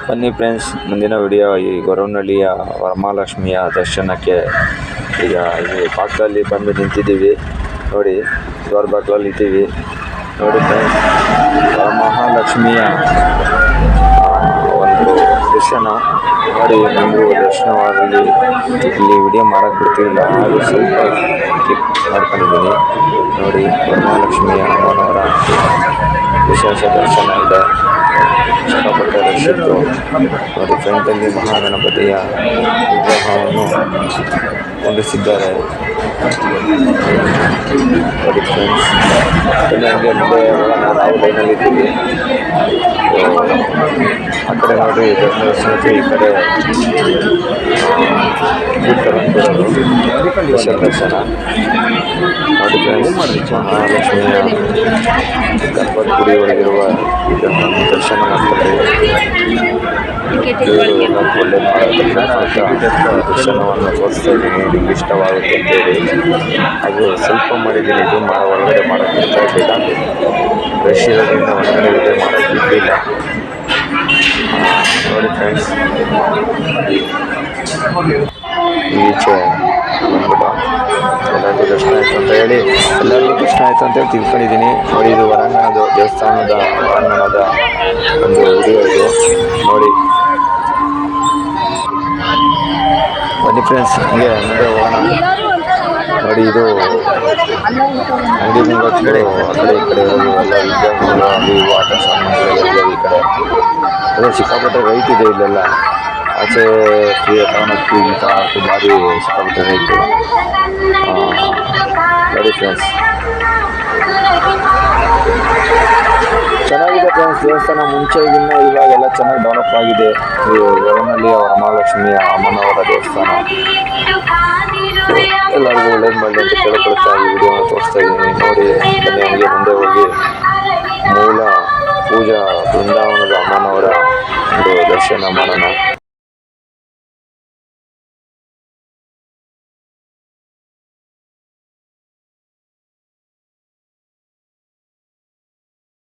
ಬನ್ನಿ ಫ್ರೆಂಡ್ಸ್, ಮುಂದಿನ ವಿಡಿಯೋ ಈ ಗೊರವನಹಳ್ಳಿಯ ವರಮಹಾಲಕ್ಷ್ಮಿಯ ದರ್ಶನಕ್ಕೆ ಈಗ ಇಲ್ಲಿ ಬಾಗಿಲಲ್ಲಿ ಬಂದು ನಿಂತಿದ್ದೀವಿ. ನೋಡಿ, ದ್ವಾರ ಬಾಗಿಲಲ್ಲಿ ಇದ್ದೀವಿ. ನೋಡಿ ಫ್ರೆಂಡ್ಸ್, ವರಮಹಾಲಕ್ಷ್ಮಿಯ ಒಂದು ದರ್ಶನ ನೋಡಿ. ನಿಮಗೂ ದರ್ಶನವಾಗಲಿ. ಇಲ್ಲಿ ವಿಡಿಯೋ ಮಾಡೋಕ್ಕೆ ಬಿಡ್ತಿರಲಿಲ್ಲ, ಹಾಗೂ ಸ್ವಲ್ಪ ಕ್ಲಿಕ್ ಮಾಡ್ಕೊಂಡಿದ್ದೀನಿ. ನೋಡಿ, ವರಮಹಾಲಕ್ಷ್ಮಿಯ ಅಮ್ಮನವರ ವಿಶೇಷ ದರ್ಶನ ಇದೆ. ಸಿಕ್ಕಾಪಟ್ಟೆ ರಶ್ ಇತ್ತು. ನೋಡಿ, ಫ್ರಂಟಲ್ಲಿ ಮಹಾಗಣಪತಿಯ ವಿಗ್ರಹವನ್ನು ಹೊಂದಿಸಿದ್ದಾರೆ. ನೋಡಿ ಫ್ರೆಂಡ್ಸ್, ಹಂಗೆ ಮುಂದೆ ನಾವು ಲೈನಲ್ಲಿ ಇದ್ದೀವಿ. ಆ ಕಡೆ ನೋಡಿ ದರ್ಶನಕ್ಕೆ, ಈ ಕಡೆ ಸ್ಪೆಷಲ್ ದರ್ಶನ. ನೋಡಿ ಫ್ರೆಂಡ್ಸ್, ಮಹಾಲಕ್ಷ್ಮಿಯ ಗರ್ಭಗುಡಿ ಒಳಗಿರುವ ವಿಗ್ರಹವನ್ನು ದರ್ಶನ ಮಾಡ್ತಾರೆ. ದೇವರು ಎಲ್ಲರಿಗೂ ಒಳ್ಳೆ ದರ್ಶನವನ್ನು ತೋರಿಸ್ತಾ ಇದ್ದೀನಿ. ನಿಮ್ಗೆ ಇಷ್ಟವಾಗುತ್ತೆ ಅಂತೇಳಿ ಅದು ಸ್ವಲ್ಪ ಮಾಡಿದ್ದೀನಿ. ಇದು ಒಳಗಡೆ ಮಾಡೋಕ್ಕೆ ಬಿಡ್ತಾ ಇರಲಿಲ್ಲ, ರಶ್ ಇರೋದ್ರಿಂದ ಒಳಗಡೆ ವಿಡಿಯೋ ಮಾಡೋಕ್ಕೆ ಬಿಟ್ಟಿಲ್ಲ. ನೋಡಿ ಫ್ರೆಂಡ್ಸ್, ಈಚೆ ಬಂದ್ಬಿಟ್ಟು ಎಲ್ಲರಿಗೂ ದರ್ಶನ ಆಯಿತು ಅಂತ ಹೇಳಿ ತಿಳ್ಕೊಂಡಿದ್ದೀನಿ. ನೋಡಿ, ಇದು ಹೊರಾಂಗಣದ ದೇವಸ್ಥಾನದ ಹೊರಾಂಗಣದ ಒಂದು ವಿಡಿಯೋ ಇದು. ನೋಡಿ ಬನ್ನಿ ಫ್ರೆಂಡ್ಸ್, ಹಂಗೆ ಮುಂದೆ ಹೋಗೋಣ. ನೋಡಿ, ಇದು ಅಂಗಡಿ ಮುಂಗಟ್ಟುಗಳು ಆ ಕಡೆ ಈ ಕಡೆ ಇರೋದು ಎಲ್ಲ ವಿದ್ಯಾರ್ಥಿಗಳು, ಅಲ್ಲಿ ಆಟ ಸಾಮಾನುಗಳೆಲ್ಲ ಈ ಕಡೆ. ಅದೇ ಸಿಕ್ಕಾಪಟ್ಟೆ ರೈಟ್ ಇದೆ ಇಲ್ಲೆಲ್ಲ. ಆಚೆ ಫ್ರೀ ತಗೊಳಕ್ಕೆ ಇಂಥ ಭಾರಿ ಸಿಕ್ಕಾಪಟ್ಟೆ ರೈಟು. ನೋಡಿ ಫ್ರೆಂಡ್ಸ್, ಚೆನ್ನಾಗಿದೆ ಫ್ರೆಂಡ್ಸ್ ದೇವಸ್ಥಾನ. ಮುಂಚೆಗಿನ್ನ ಇವಾಗೆಲ್ಲ ಚೆನ್ನಾಗಿ ಡೆವಲಪ್ ಆಗಿದೆ. ಈ ಗೊರವನಹಳ್ಳಿಯ ವರಮಹಾಲಕ್ಷ್ಮಿಯ ಅಮ್ಮನವರ ದೇವಸ್ಥಾನ ಎಲ್ಲರಿಗೂ ಒಳ್ಳೇದು ಮಾಡಲಿ ಅಂತ ಕೇಳಿಕೊಳ್ತಾ ಈ ವಿಡಿಯೋನ ತೋರಿಸ್ತಾ ಇದ್ದೀನಿ. ನೋಡಿ, ಬನ್ನಿ ಹಂಗೆ ಮುಂದೆ ಹೋಗಿ ಮೂಲ ಪೂಜಾ ಬೃಂದಾವನದ ಅಮ್ಮನವರ ಒಂದು ದರ್ಶನ ಮಾಡೋಣ.